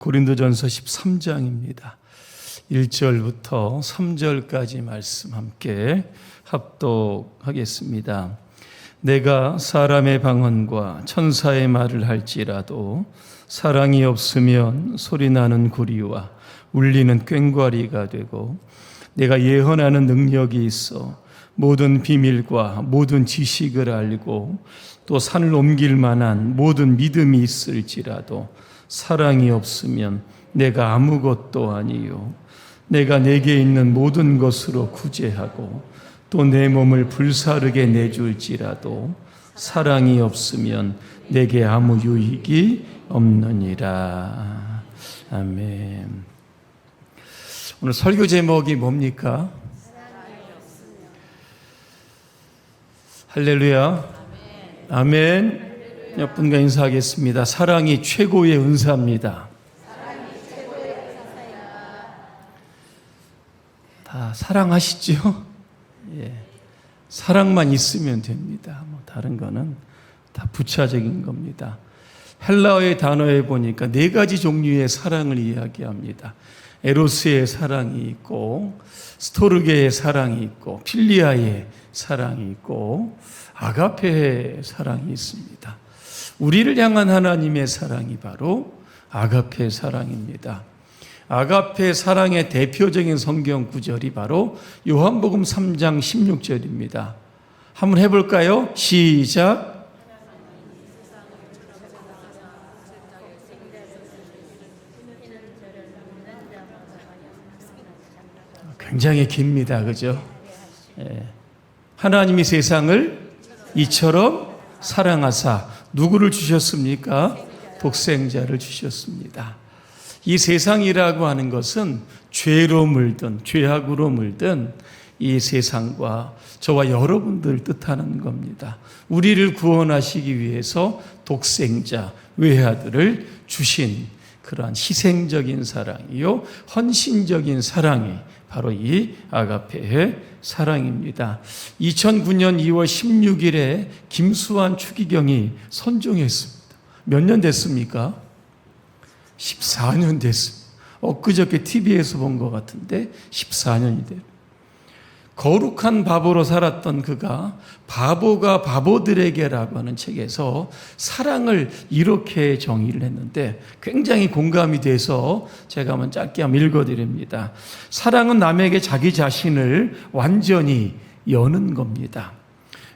고린도전서 13장입니다. 1절부터 3절까지 말씀 함께 합독하겠습니다. 내가 사람의 방언과 천사의 말을 할지라도 사랑이 없으면 소리나는 구리와 울리는 꽹과리가 되고, 내가 예언하는 능력이 있어 모든 비밀과 모든 지식을 알고 또 산을 옮길 만한 모든 믿음이 있을지라도 사랑이 없으면 내가 아무것도 아니요, 내가 내게 있는 모든 것으로 구제하고 또 내 몸을 불사르게 내줄지라도 사랑이 없으면 내게 아무 유익이 없느니라. 아멘. 오늘 설교 제목이 뭡니까? 할렐루야. 아멘. 옆분과 인사하겠습니다. 사랑이 최고의 은사입니다. 다 사랑하시죠? 예. 사랑만 있으면 됩니다. 다른 거는 다 부차적인 겁니다. 헬라어의 단어에 보니까 4가지 종류의 사랑을 이야기합니다. 에로스의 사랑이 있고, 스토르게의 사랑이 있고, 필리아의 사랑이 있고, 아가페의 사랑이 있습니다. 우리를 향한 하나님의 사랑이 바로 아가페 사랑입니다. 아가페 사랑의 대표적인 성경 구절이 바로 요한복음 3장 16절입니다. 한번 해볼까요? 시작. 굉장히 깁니다. 그죠? 하나님이 세상을 이처럼 사랑하사 누구를 주셨습니까? 독생자를 주셨습니다. 이 세상이라고 하는 것은 죄로 물든, 죄악으로 물든 이 세상과 저와 여러분들 뜻하는 겁니다. 우리를 구원하시기 위해서 독생자, 외아들을 주신 그러한 희생적인 사랑이요, 헌신적인 사랑이 바로 이 아가페의 사랑입니다. 2009년 2월 16일에 김수환 추기경이 선종했습니다. 몇 년 됐습니까? 14년 됐습니다. 엊그저께 TV에서 본 것 같은데 14년이 돼요. 거룩한 바보로 살았던 그가 바보가 바보들에게라고 하는 책에서 사랑을 이렇게 정의를 했는데 굉장히 공감이 돼서 제가 한번 짧게 한번 읽어드립니다. 사랑은 남에게 자기 자신을 완전히 여는 겁니다.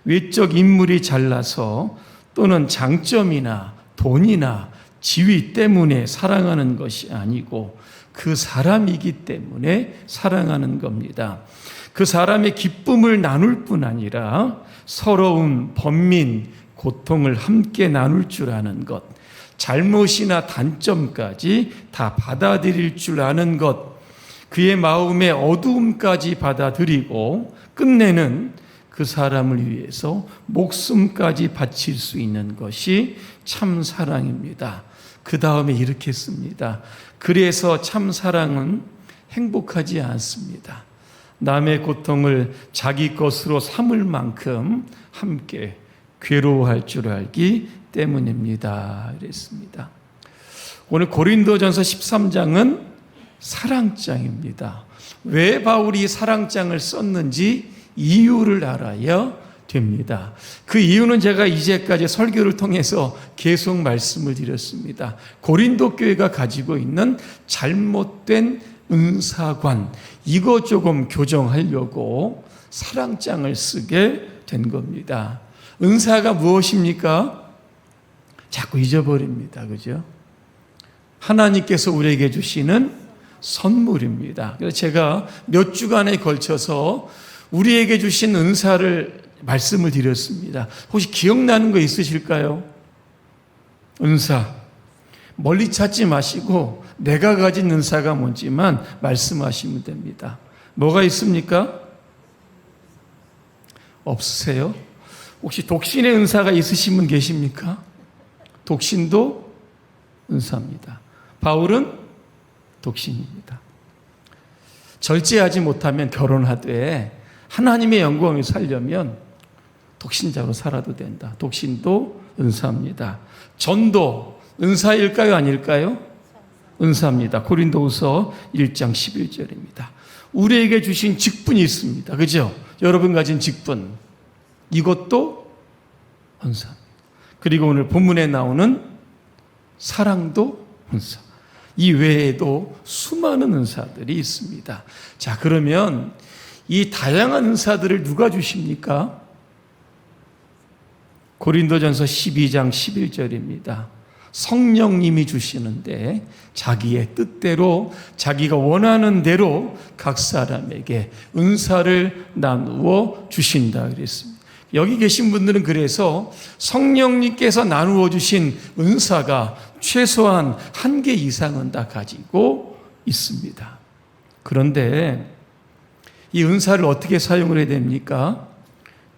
외적 인물이 잘나서 또는 장점이나 돈이나 지위 때문에 사랑하는 것이 아니고 그 사람이기 때문에 사랑하는 겁니다. 그 사람의 기쁨을 나눌 뿐 아니라 서러움, 번민, 고통을 함께 나눌 줄 아는 것, 잘못이나 단점까지 다 받아들일 줄 아는 것, 그의 마음의 어두움까지 받아들이고 끝내는 그 사람을 위해서 목숨까지 바칠 수 있는 것이 참 사랑입니다. 그 다음에 이렇게 씁니다. 그래서 참 사랑은 행복하지 않습니다. 남의 고통을 자기 것으로 삼을 만큼 함께 괴로워할 줄 알기 때문입니다. 이랬습니다. 오늘 고린도전서 13장은 사랑장입니다. 왜 바울이 사랑장을 썼는지 이유를 알아야 됩니다. 그 이유는 제가 이제까지 설교를 통해서 계속 말씀을 드렸습니다. 고린도 교회가 가지고 있는 잘못된 은사관, 이거 조금 교정하려고 사랑장을 쓰게 된 겁니다. 은사가 무엇입니까? 자꾸 잊어버립니다. 그죠? 하나님께서 우리에게 주시는 선물입니다. 그래서 제가 몇 주간에 걸쳐서 우리에게 주신 은사를 말씀을 드렸습니다. 혹시 기억나는 거 있으실까요? 은사. 멀리 찾지 마시고 내가 가진 은사가 뭔지만 말씀하시면 됩니다. 뭐가 있습니까? 없으세요? 혹시 독신의 은사가 있으신 분 계십니까? 독신도 은사입니다. 바울은 독신입니다. 절제하지 못하면 결혼하되 하나님의 영광을 살려면 독신자로 살아도 된다. 독신도 은사입니다. 전도 은사일까요? 아닐까요? 은사입니다. 고린도후서 1장 11절입니다. 우리에게 주신 직분이 있습니다. 그죠? 여러분 가진 직분. 이것도 은사입니다. 그리고 오늘 본문에 나오는 사랑도 은사. 이 외에도 수많은 은사들이 있습니다. 자, 그러면 이 다양한 은사들을 누가 주십니까? 고린도전서 12장 11절입니다. 성령님이 주시는데 자기의 뜻대로 자기가 원하는 대로 각 사람에게 은사를 나누어 주신다 그랬습니다. 여기 계신 분들은 그래서 성령님께서 나누어 주신 은사가 최소한 1개 이상은 다 가지고 있습니다. 그런데 이 은사를 어떻게 사용을 해야 됩니까?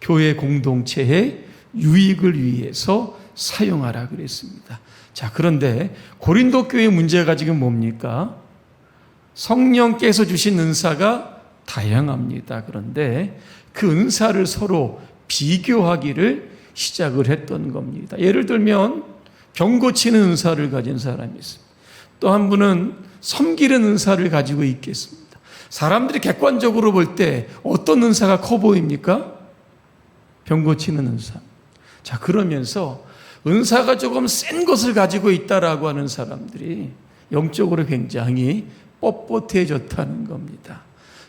교회 공동체의 유익을 위해서 사용하라 그랬습니다. 자, 그런데 고린도 교회의 문제가 지금 뭡니까? 성령께서 주신 은사가 다양합니다. 그런데 그 은사를 서로 비교하기를 시작을 했던 겁니다. 예를 들면 병 고치는 은사를 가진 사람이 있습니다. 또 한 분은 섬기는 은사를 가지고 있겠습니다. 사람들이 객관적으로 볼 때 어떤 은사가 커 보입니까? 병 고치는 은사. 자, 그러면서 은사가 조금 센 것을 가지고 있다라고 하는 사람들이 영적으로 굉장히 뻣뻣해졌다는 겁니다.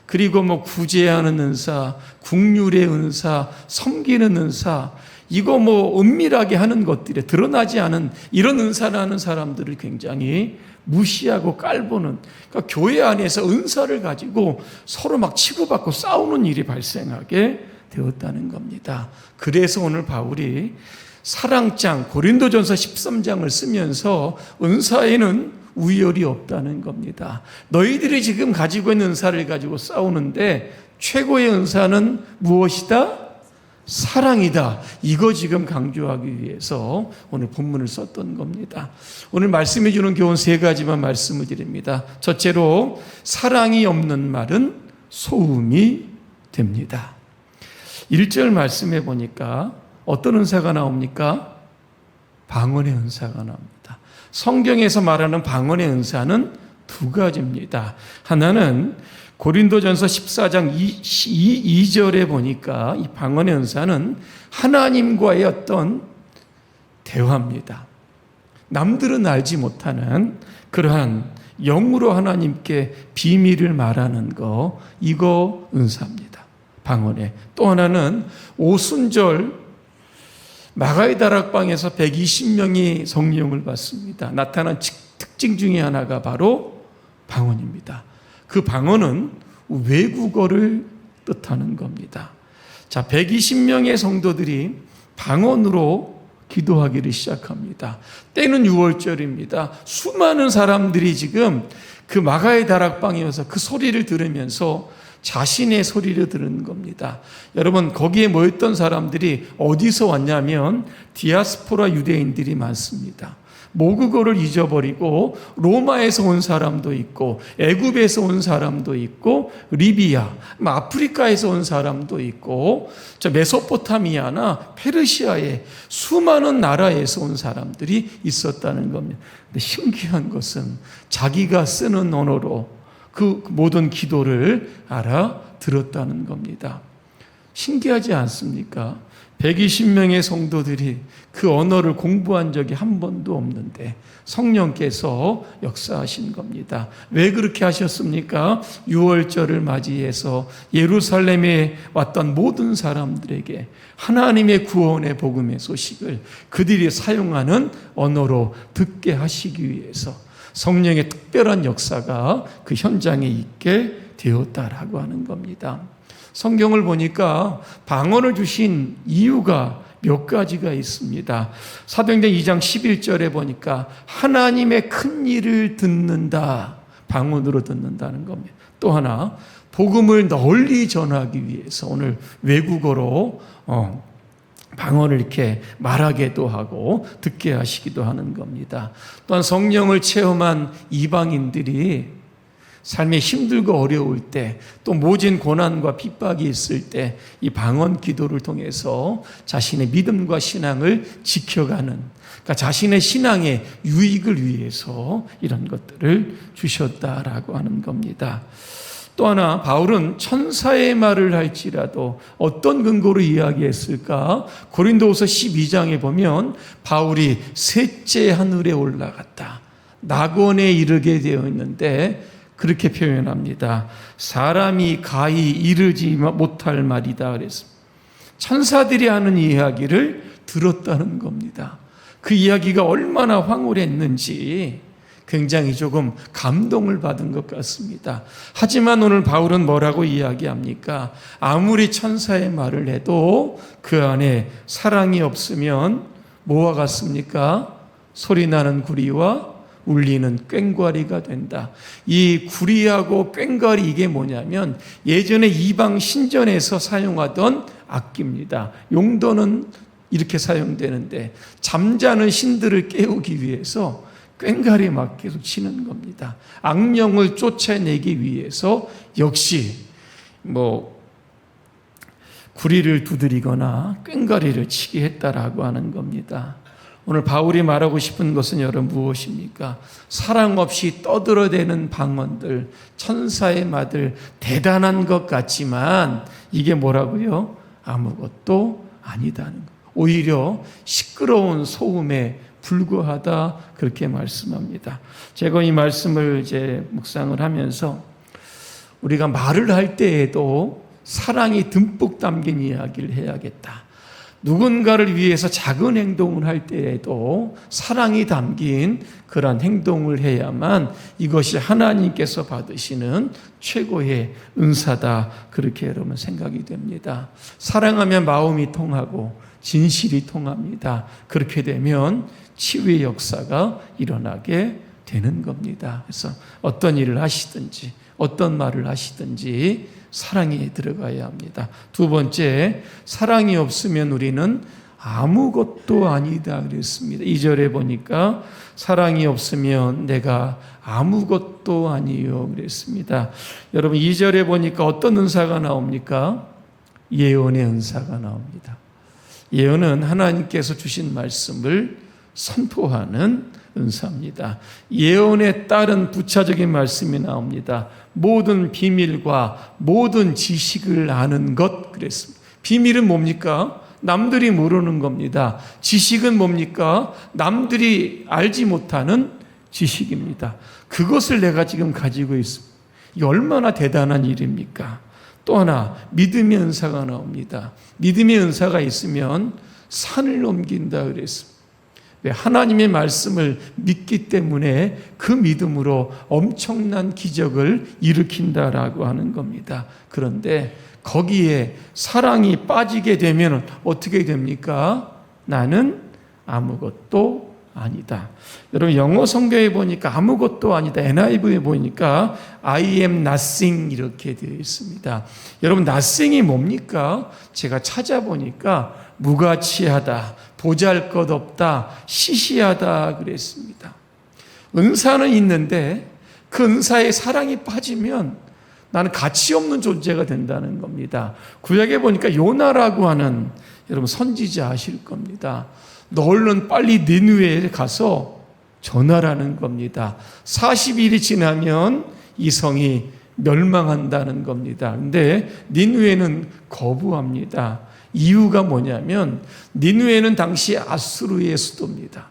그리고 뭐 구제하는 은사, 국률의 은사, 섬기는 은사, 이거 뭐 은밀하게 하는 것들에 드러나지 않은 이런 은사를 하는 사람들을 굉장히 무시하고 깔보는, 그러니까 교회 안에서 은사를 가지고 서로 막 치고받고 싸우는 일이 발생하게 되었다는 겁니다. 그래서 오늘 바울이 사랑장 고린도전서 13장을 쓰면서 은사에는 우열이 없다는 겁니다. 너희들이 지금 가지고 있는 은사를 가지고 싸우는데 최고의 은사는 무엇이다? 사랑이다. 이거 지금 강조하기 위해서 오늘 본문을 썼던 겁니다. 오늘 말씀해 주는 교훈 3가지만 말씀을 드립니다. 첫째로, 사랑이 없는 말은 소음이 됩니다. 1절 말씀해 보니까 어떤 은사가 나옵니까? 방언의 은사가 나옵니다. 성경에서 말하는 방언의 은사는 2가지입니다. 하나는 고린도전서 14장 2절에 보니까 이 방언의 은사는 하나님과의 어떤 대화입니다. 남들은 알지 못하는 그러한 영으로 하나님께 비밀을 말하는 거, 이거 은사입니다. 방언에. 또 하나는 오순절 마가의 다락방에서 120명이 성령을 받습니다. 나타난 특징 중에 하나가 바로 방언입니다. 그 방언은 외국어를 뜻하는 겁니다. 자, 120명의 성도들이 방언으로 기도하기를 시작합니다. 때는 6월절입니다. 수많은 사람들이 지금 그 마가의 다락방에 와서 그 소리를 들으면서 자신의 소리를 들은 겁니다. 여러분, 거기에 모였던 사람들이 어디서 왔냐면 디아스포라 유대인들이 많습니다. 모국어를 잊어버리고 로마에서 온 사람도 있고 애굽에서 온 사람도 있고 리비아, 아프리카에서 온 사람도 있고 메소포타미아나 페르시아의 수많은 나라에서 온 사람들이 있었다는 겁니다. 근데 신기한 것은 자기가 쓰는 언어로 그 모든 기도를 알아들었다는 겁니다. 신기하지 않습니까? 120명의 성도들이 그 언어를 공부한 적이 한 번도 없는데 성령께서 역사하신 겁니다. 왜 그렇게 하셨습니까? 6월절을 맞이해서 예루살렘에 왔던 모든 사람들에게 하나님의 구원의 복음의 소식을 그들이 사용하는 언어로 듣게 하시기 위해서 성령의 특별한 역사가 그 현장에 있게 되었다라고 하는 겁니다. 성경을 보니까 방언을 주신 이유가 몇 가지가 있습니다. 사도행전 2장 11절에 보니까 하나님의 큰 일을 듣는다, 방언으로 듣는다는 겁니다. 또 하나, 복음을 널리 전하기 위해서 오늘 외국어로 방언을 이렇게 말하게도 하고 듣게 하시기도 하는 겁니다. 또한 성령을 체험한 이방인들이 삶에 힘들고 어려울 때, 또 모진 고난과 핍박이 있을 때 이 방언 기도를 통해서 자신의 믿음과 신앙을 지켜가는, 그러니까 자신의 신앙의 유익을 위해서 이런 것들을 주셨다라고 하는 겁니다. 또 하나, 바울은 천사의 말을 할지라도 어떤 근거로 이야기했을까? 고린도후서 12장에 보면 바울이 셋째 하늘에 올라갔다, 낙원에 이르게 되어 있는데 그렇게 표현합니다. 사람이 가히 이르지 못할 말이다 그랬습니다. 천사들이 하는 이야기를 들었다는 겁니다. 그 이야기가 얼마나 황홀했는지 굉장히 조금 감동을 받은 것 같습니다. 하지만 오늘 바울은 뭐라고 이야기합니까? 아무리 천사의 말을 해도 그 안에 사랑이 없으면 뭐와 같습니까? 소리나는 구리와 울리는 꽹과리가 된다. 이 구리하고 꽹과리, 이게 뭐냐면 예전에 이방 신전에서 사용하던 악기입니다. 용도는 이렇게 사용되는데 잠자는 신들을 깨우기 위해서 꽹과리 막 계속 치는 겁니다. 악령을 쫓아내기 위해서 역시 구리를 두드리거나 꽹과리를 치게 했다라고 하는 겁니다. 오늘 바울이 말하고 싶은 것은 여러분 무엇입니까? 사랑 없이 떠들어대는 방언들, 천사의 말들, 대단한 것 같지만 이게 뭐라고요? 아무것도 아니다는 것. 오히려 시끄러운 소음에 불과하다, 그렇게 말씀합니다. 제가 이 말씀을 이제 묵상을 하면서 우리가 말을 할 때에도 사랑이 듬뿍 담긴 이야기를 해야겠다. 누군가를 위해서 작은 행동을 할 때에도 사랑이 담긴 그런 행동을 해야만 이것이 하나님께서 받으시는 최고의 은사다, 그렇게 여러분 생각이 됩니다. 사랑하면 마음이 통하고 진실이 통합니다. 그렇게 되면 치유의 역사가 일어나게 되는 겁니다. 그래서 어떤 일을 하시든지 어떤 말을 하시든지 사랑이 들어가야 합니다. 두 번째, 사랑이 없으면 우리는 아무것도 아니다 그랬습니다. 2절에 보니까 사랑이 없으면 내가 아무것도 아니요 그랬습니다. 여러분 2절에 보니까 어떤 은사가 나옵니까? 예언의 은사가 나옵니다. 예언은 하나님께서 주신 말씀을 선포하는 은사입니다. 예언에 따른 부차적인 말씀이 나옵니다. 모든 비밀과 모든 지식을 아는 것 그랬습니다. 비밀은 뭡니까? 남들이 모르는 겁니다. 지식은 뭡니까? 남들이 알지 못하는 지식입니다. 그것을 내가 지금 가지고 있습니다. 이게 얼마나 대단한 일입니까? 또 하나, 믿음의 은사가 나옵니다. 믿음의 은사가 있으면 산을 넘긴다 그랬습니다. 하나님의 말씀을 믿기 때문에 그 믿음으로 엄청난 기적을 일으킨다라고 하는 겁니다. 그런데 거기에 사랑이 빠지게 되면 어떻게 됩니까? 나는 아무것도 아니다. 여러분 영어 성경에 보니까 아무것도 아니다, NIV에 보니까 I am nothing 이렇게 되어 있습니다. 여러분 nothing이 뭡니까? 제가 찾아보니까 무가치하다, 보잘것없다, 시시하다 그랬습니다. 은사는 있는데 그 은사에 사랑이 빠지면 나는 가치 없는 존재가 된다는 겁니다. 구약에 보니까 요나라고 하는, 여러분 선지자 아실 겁니다. 너 얼른 빨리 니느웨에 가서 전하라는 겁니다. 40일이 지나면 이 성이 멸망한다는 겁니다. 근데 니느웨는 거부합니다. 이유가 뭐냐면 니느웨는 당시 아수르의 수도입니다.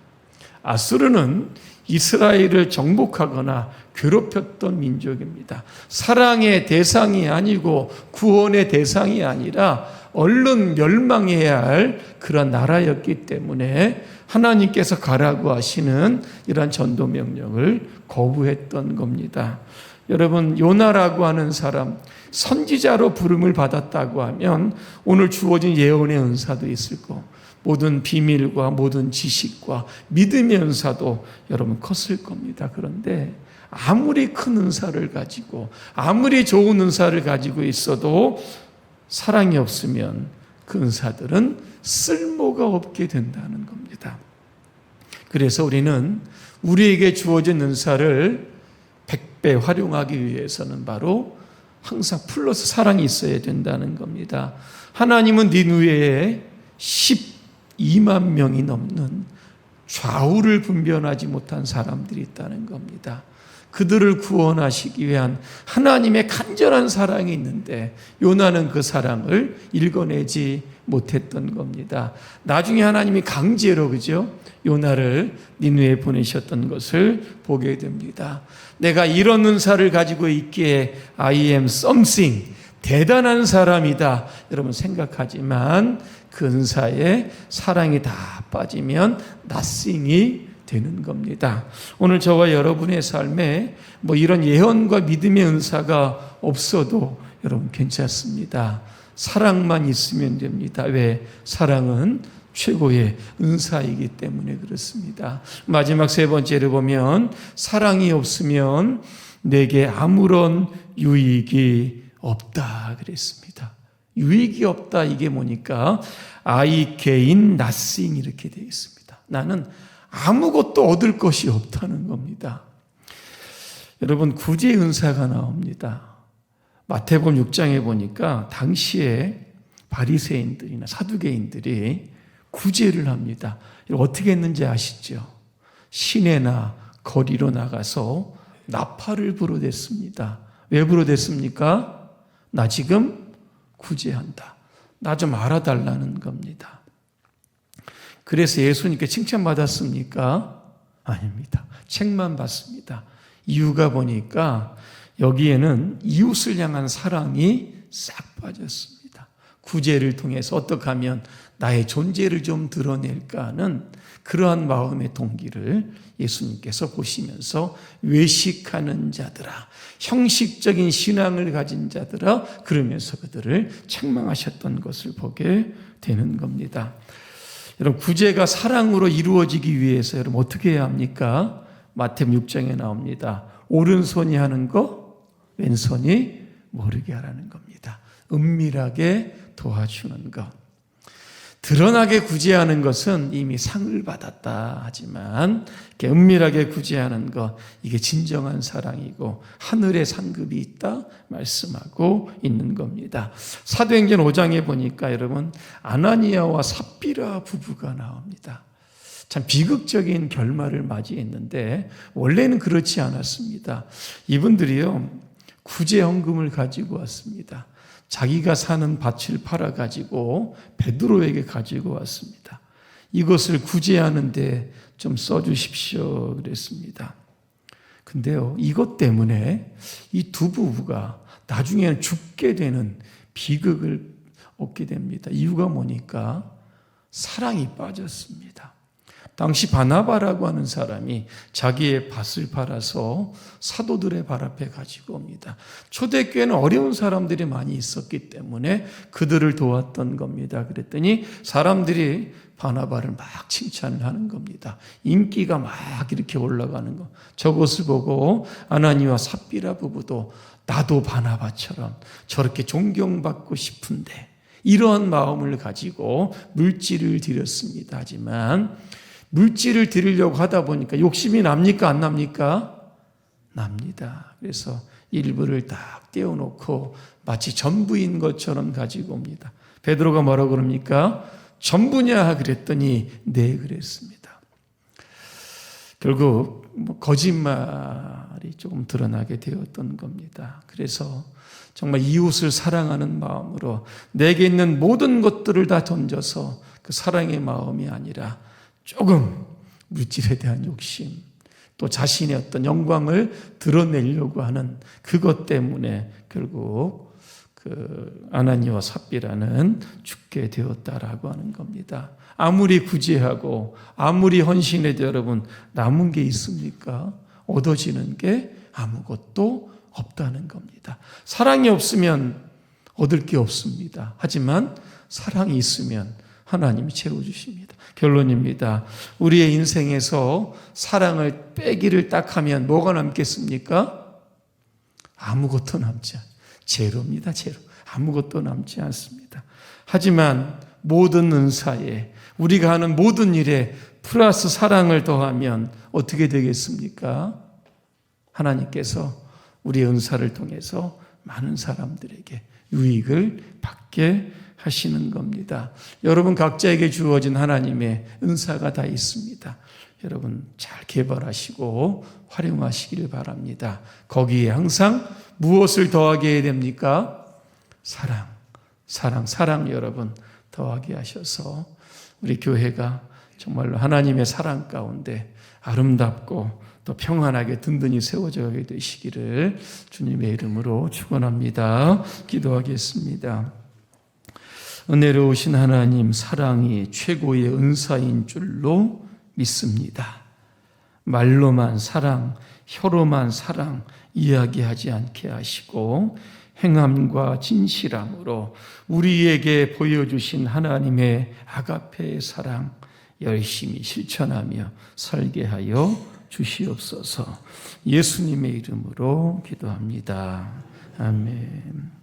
아수르는 이스라엘을 정복하거나 괴롭혔던 민족입니다. 사랑의 대상이 아니고 구원의 대상이 아니라 얼른 멸망해야 할 그런 나라였기 때문에 하나님께서 가라고 하시는 이러한 전도 명령을 거부했던 겁니다. 여러분 요나라고 하는 사람, 선지자로 부름을 받았다고 하면 오늘 주어진 예언의 은사도 있을 거고 모든 비밀과 모든 지식과 믿음의 은사도 여러분 컸을 겁니다. 그런데 아무리 큰 은사를 가지고 아무리 좋은 은사를 가지고 있어도 사랑이 없으면 그 은사들은 쓸모가 없게 된다는 겁니다. 그래서 우리는 우리에게 주어진 은사를 100배 활용하기 위해서는 바로 항상 플러스 사랑이 있어야 된다는 겁니다. 하나님은 니느웨에 12만 명이 넘는 좌우를 분별하지 못한 사람들이 있다는 겁니다. 그들을 구원하시기 위한 하나님의 간절한 사랑이 있는데 요나는 그 사랑을 읽어내지 못했던 겁니다. 나중에 하나님이 강제로 그죠? 요나를 니느웨에 보내셨던 것을 보게 됩니다. 내가 이런 은사를 가지고 있기에 I am something, 대단한 사람이다. 여러분 생각하지만 그 은사에 사랑이 다 빠지면 nothing이 되는 겁니다. 오늘 저와 여러분의 삶에 이런 예언과 믿음의 은사가 없어도 여러분 괜찮습니다. 사랑만 있으면 됩니다. 왜? 사랑은 최고의 은사이기 때문에 그렇습니다. 마지막 세 번째를 보면 사랑이 없으면 내게 아무런 유익이 없다 그랬습니다. 유익이 없다 이게 뭐니까 I gain nothing 이렇게 되어 있습니다. 나는 아무것도 얻을 것이 없다는 겁니다. 여러분 구제 은사가 나옵니다. 마태복음 6장에 보니까 당시에 바리새인들이나 사두개인들이 구제를 합니다. 어떻게 했는지 아시죠? 시내나 거리로 나가서 나팔을 불어댔습니다. 왜 불어댔습니까? 나 지금 구제한다. 나 좀 알아달라는 겁니다. 그래서 예수님께 칭찬받았습니까? 아닙니다. 책만 받습니다. 이유가 보니까 여기에는 이웃을 향한 사랑이 싹 빠졌습니다. 구제를 통해서 어떻게 하면 나의 존재를 좀 드러낼까 하는 그러한 마음의 동기를 예수님께서 보시면서 외식하는 자들아, 형식적인 신앙을 가진 자들아, 그러면서 그들을 책망하셨던 것을 보게 되는 겁니다. 여러분 구제가 사랑으로 이루어지기 위해서 여러분 어떻게 해야 합니까? 마태복음 6장에 나옵니다. 오른손이 하는 거 왼손이 모르게 하라는 겁니다. 은밀하게 도와주는 것. 드러나게 구제하는 것은 이미 상을 받았다 하지만 이렇게 은밀하게 구제하는 것, 이게 진정한 사랑이고 하늘의 상급이 있다 말씀하고 있는 겁니다. 사도행전 5장에 보니까 여러분 아나니아와 삽비라 부부가 나옵니다. 참 비극적인 결말을 맞이했는데 원래는 그렇지 않았습니다. 이분들이요 구제 헌금을 가지고 왔습니다. 자기가 사는 밭을 팔아가지고 베드로에게 가지고 왔습니다. 이것을 구제하는데 좀 써주십시오 그랬습니다. 근데요 이것 때문에 이 두 부부가 나중에는 죽게 되는 비극을 얻게 됩니다. 이유가 뭐니까 사랑이 빠졌습니다. 당시 바나바라고 하는 사람이 자기의 밭을 팔아서 사도들의 발 앞에 가지고 옵니다. 초대교회는 어려운 사람들이 많이 있었기 때문에 그들을 도왔던 겁니다. 그랬더니 사람들이 바나바를 막 칭찬을 하는 겁니다. 인기가 막 이렇게 올라가는 거. 저것을 보고 아나니와 삽비라 부부도 나도 바나바처럼 저렇게 존경받고 싶은데 이러한 마음을 가지고 물질을 드렸습니다. 하지만 물질을 드리려고 하다 보니까 욕심이 납니까? 안 납니까? 납니다. 그래서 일부를 딱 떼어놓고 마치 전부인 것처럼 가지고 옵니다. 베드로가 뭐라고 그럽니까? 전부냐? 그랬더니 네 그랬습니다. 결국 거짓말이 조금 드러나게 되었던 겁니다. 그래서 정말 이웃을 사랑하는 마음으로 내게 있는 모든 것들을 다 던져서 그 사랑의 마음이 아니라 조금 물질에 대한 욕심, 또 자신의 어떤 영광을 드러내려고 하는 그것 때문에 결국 그 아나니와 삽비라는 죽게 되었다라고 하는 겁니다. 아무리 구제하고 아무리 헌신해도 여러분 남은 게 있습니까? 얻어지는 게 아무것도 없다는 겁니다. 사랑이 없으면 얻을 게 없습니다. 하지만 사랑이 있으면 하나님이 채워주십니다. 결론입니다. 우리의 인생에서 사랑을 빼기를 딱 하면 뭐가 남겠습니까? 아무것도 남지 않습니다. 제로입니다. 제로. 아무것도 남지 않습니다. 하지만 모든 은사에 우리가 하는 모든 일에 플러스 사랑을 더하면 어떻게 되겠습니까? 하나님께서 우리의 은사를 통해서 많은 사람들에게 유익을 받게 하시는 겁니다. 여러분 각자에게 주어진 하나님의 은사가 다 있습니다. 여러분 잘 개발하시고 활용하시기를 바랍니다. 거기에 항상 무엇을 더하게 해야 됩니까? 사랑 여러분 더하게 하셔서 우리 교회가 정말로 하나님의 사랑 가운데 아름답고 또 평안하게 든든히 세워져 가게 되시기를 주님의 이름으로 축원합니다. 기도하겠습니다. 은혜로우신 하나님, 사랑이 최고의 은사인 줄로 믿습니다. 말로만 사랑, 혀로만 사랑 이야기하지 않게 하시고 행함과 진실함으로 우리에게 보여주신 하나님의 아가페의 사랑 열심히 실천하며 살게 하여 주시옵소서. 예수님의 이름으로 기도합니다. 아멘.